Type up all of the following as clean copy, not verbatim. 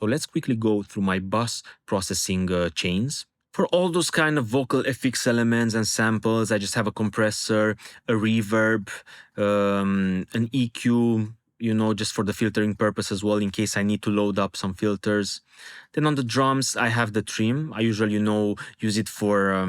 So let's quickly go through my bus processing chains. For all those kind of vocal FX elements and samples, I just have a compressor, a reverb, an EQ, just for the filtering purpose as well, in case I need to load up some filters. Then on the drums, I have the trim. I usually, use it for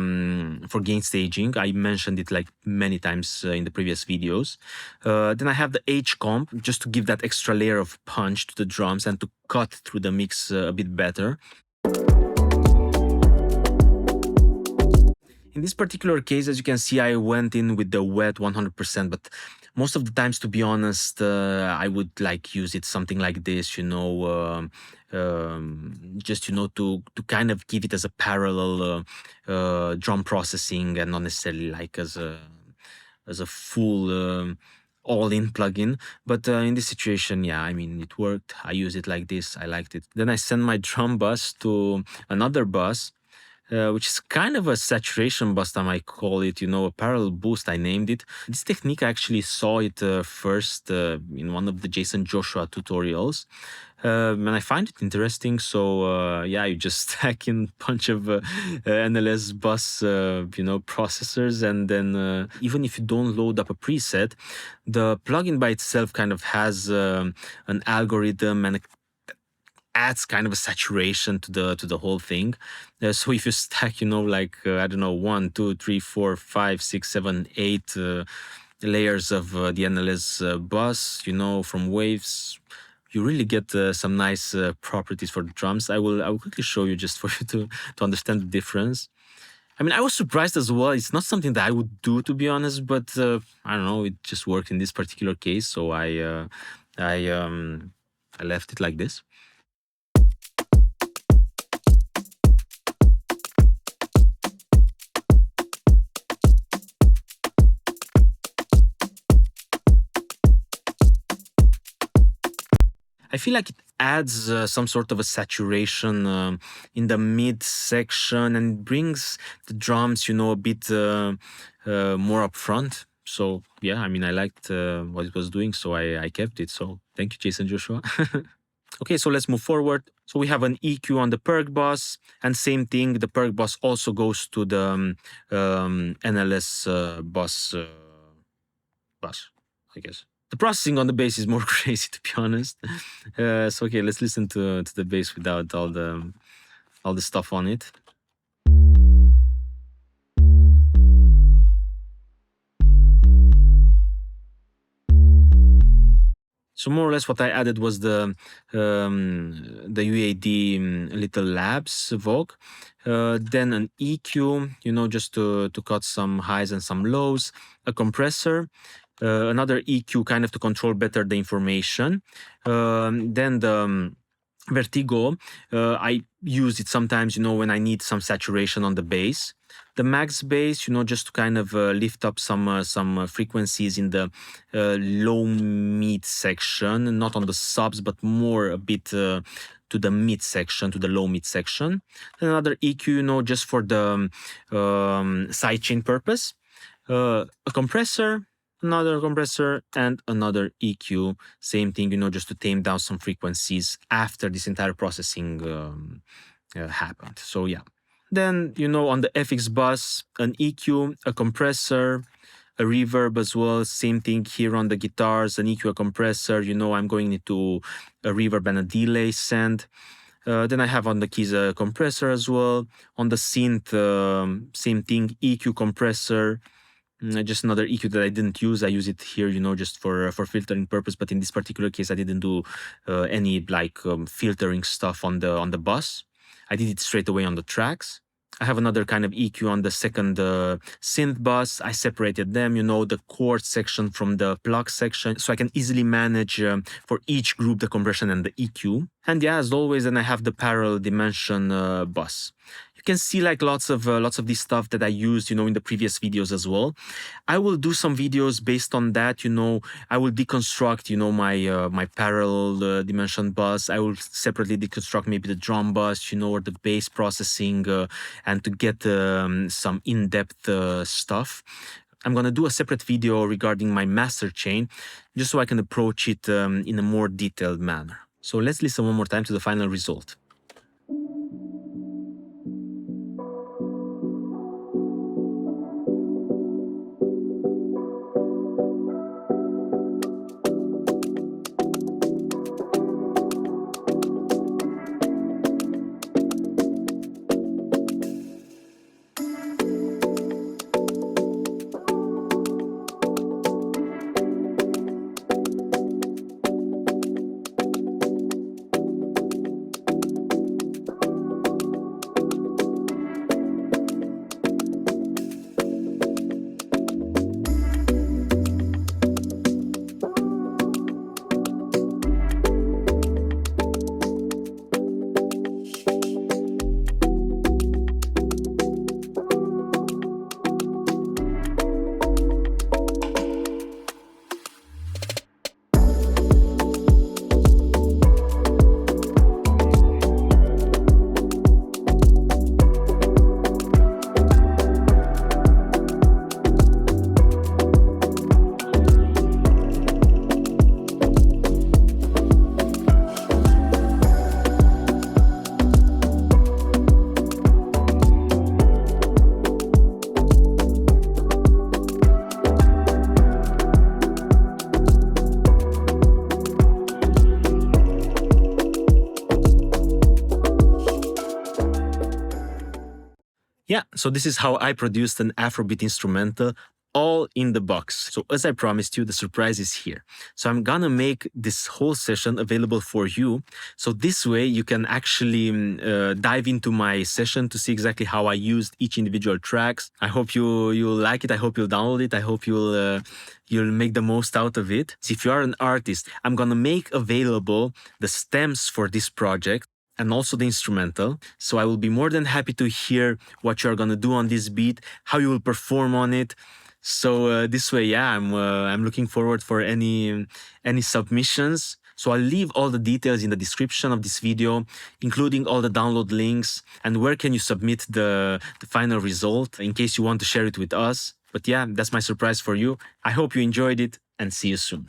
gain staging. I mentioned it like many times in the previous videos. Then I have the H comp, just to give that extra layer of punch to the drums and to cut through the mix a bit better. In this particular case, as you can see, I went in with the wet 100%, but most of the times, to be honest, I would like use it something like this, just, to kind of give it as a parallel drum processing and not necessarily like as a full all-in plugin. But in this situation, yeah, I mean, it worked. I use it like this. I liked it. Then I send my drum bus to another bus, which is kind of a saturation bus, I might call it, a parallel boost, I named it. This technique, I actually saw it first in one of the Jason Joshua tutorials. And I find it interesting. So yeah, you just stack in a bunch of NLS bus, processors, and then even if you don't load up a preset, the plugin by itself kind of has an algorithm and adds kind of a saturation to the whole thing. So if you stack, I don't know, 1, 2, 3, 4, 5, 6, 7, 8 layers of the NLS bus, from waves, you really get some nice properties for the drums. I will quickly show you just for you to understand the difference. I mean, I was surprised as well. It's not something that I would do, to be honest, but I don't know, it just worked in this particular case. So I left it like this. I feel like it adds some sort of a saturation in the mid section and brings the drums, a bit more up front. So yeah, I mean, I liked what it was doing, so I kept it. So thank you, Jason Joshua. Okay, so let's move forward. So we have an EQ on the perk bus, and same thing, the perk bus also goes to the NLS bus, I guess. The processing on the bass is more crazy, to be honest. So okay, let's listen to the bass without all the stuff on it. So more or less what I added was the UAD Little Labs Vogue. Then an EQ, just to cut some highs and some lows. A compressor. Another EQ kind of to control better the information. Then the Vertigo, I use it sometimes, when I need some saturation on the bass. The max bass, just to kind of lift up some frequencies in the low mid section, not on the subs, but more a bit to the mid section, to the low mid section. Then another EQ, just for the sidechain purpose. A compressor, another compressor, and another EQ. Same thing, just to tame down some frequencies after this entire processing happened. So yeah. Then, on the FX bus, an EQ, a compressor, a reverb as well. Same thing here on the guitars, an EQ, a compressor. I'm going into a reverb and a delay send. Then I have on the keys a compressor as well. On the synth, same thing, EQ, compressor. Just another EQ that I didn't use. I use it here, just for filtering purpose. But in this particular case, I didn't do any filtering stuff on the bus. I did it straight away on the tracks. I have another kind of EQ on the second synth bus. I separated them, the chord section from the plug section, so I can easily manage for each group the compression and the EQ. And yeah, as always, then I have the parallel dimension bus. You can see lots of this stuff that I used, in the previous videos as well. I will do some videos based on that. I will deconstruct, my parallel dimension bus. I will separately deconstruct maybe the drum bus, or the bass processing, and to get some in-depth stuff. I'm going to do a separate video regarding my master chain, just so I can approach it in a more detailed manner. So let's listen one more time to the final result. Yeah, so this is how I produced an Afrobeat instrumental all in the box. So as I promised you, the surprise is here. So I'm gonna make this whole session available for you. So this way you can actually dive into my session to see exactly how I used each individual tracks. I hope you'll like it. I hope you'll download it. I hope you'll make the most out of it. So if you are an artist, I'm gonna make available the stems for this project and also the instrumental. So I will be more than happy to hear what you're gonna do on this beat, how you will perform on it. So this way, yeah, I'm looking forward for any submissions. So I'll leave all the details in the description of this video, including all the download links and where can you submit the final result in case you want to share it with us. But yeah, that's my surprise for you. I hope you enjoyed it and see you soon.